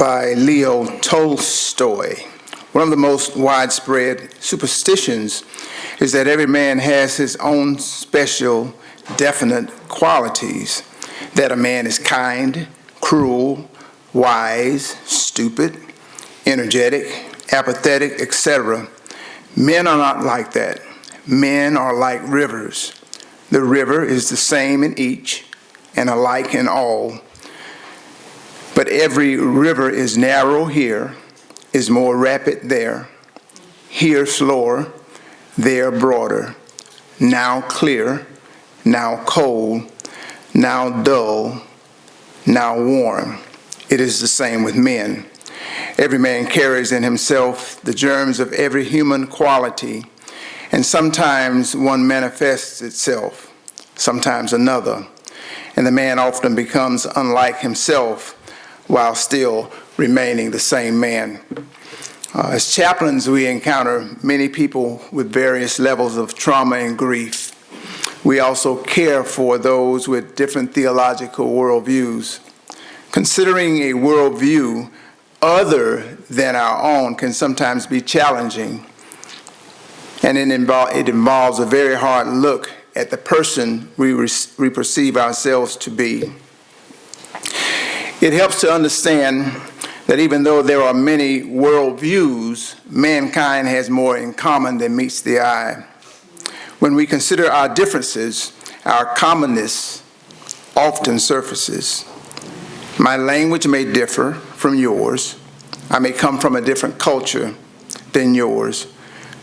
by Leo Tolstoy. One of the most widespread superstitions is that every man has his own special, definite qualities, that a man is kind, cruel, wise, stupid, energetic, apathetic, etc. Men are not like that. Men are like rivers. The river is the same in each and alike in all. But every river is narrow here, is more rapid there, here slower, there broader, now clear, now cold, now dull, now warm. It is the same with men. Every man carries in himself the germs of every human quality, and sometimes one manifests itself, sometimes another, and the man often becomes unlike himself while still remaining the same man. As chaplains, we encounter many people with various levels of trauma and grief. We also care for those with different theological worldviews. Considering a worldview other than our own can sometimes be challenging, and it involves a very hard look at the person we perceive ourselves to be. It helps to understand that even though there are many worldviews, mankind has more in common than meets the eye. When we consider our differences, our commonness often surfaces. My language may differ from yours. I may come from a different culture than yours,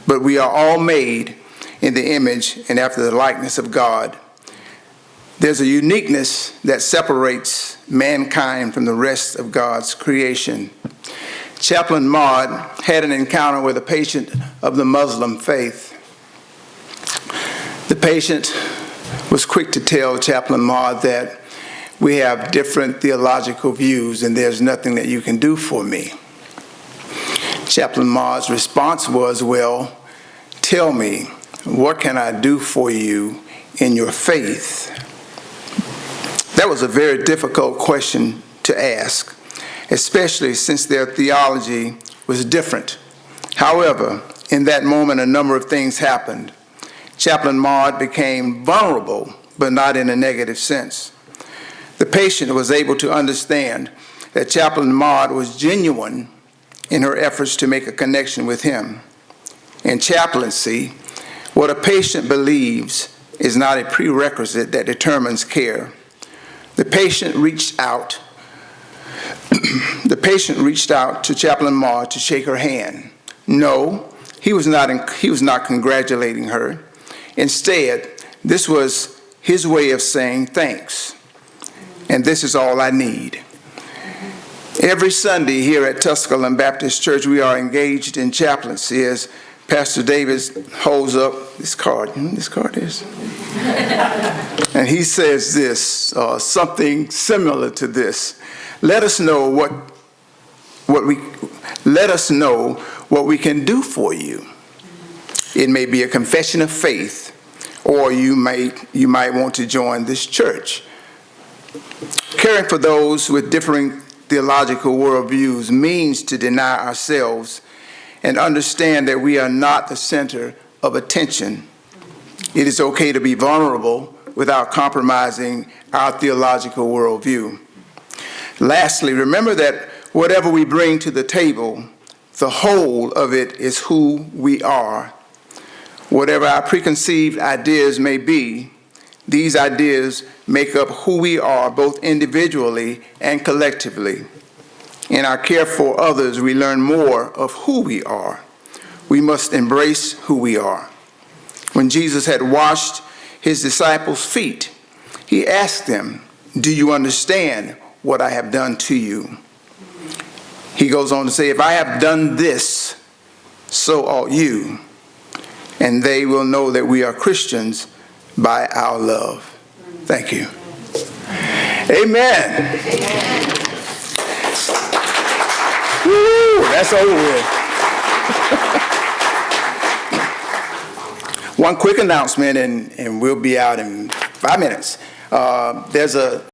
but we are all made in the image and after the likeness of God. There's a uniqueness that separates mankind from the rest of God's creation. Chaplin Maud had an encounter with a patient of the Muslim faith. The patient was quick to tell Chaplain Maud that we have different theological views and there's nothing that you can do for me. Chaplain Maud's response was, well, tell me, what can I do for you in your faith? That was a very difficult question to ask, especially since their theology was different. However, in that moment, a number of things happened. Chaplain Maud became vulnerable, but not in a negative sense. The patient was able to understand that Chaplain Maud was genuine in her efforts to make a connection with him. In chaplaincy, what a patient believes is not a prerequisite that determines care. The patient reached out to Chaplain Maud to shake her hand. No, he was not congratulating her. Instead, this was his way of saying thanks. And this is all I need. Every Sunday here at Tusculum Baptist Church, we are engaged in chaplaincy as Pastor Davis holds up this card. This card is. And he says this, something similar to this. Let us know what we can do for you. It may be a confession of faith, or you might want to join this church. Caring for those with differing theological worldviews means to deny ourselves and understand that we are not the center of attention. It is okay to be vulnerable without compromising our theological worldview. Lastly, remember that whatever we bring to the table, the whole of it is who we are. Whatever our preconceived ideas may be, these ideas make up who we are both individually and collectively. In our care for others, we learn more of who we are. We must embrace who we are. When Jesus had washed his disciples' feet, he asked them, do you understand what I have done to you? He goes on to say, if I have done this, so ought you. And they will know that we are Christians by our love. Thank you. Amen. Woo, that's over with. One quick announcement, and we'll be out in 5 minutes. There's a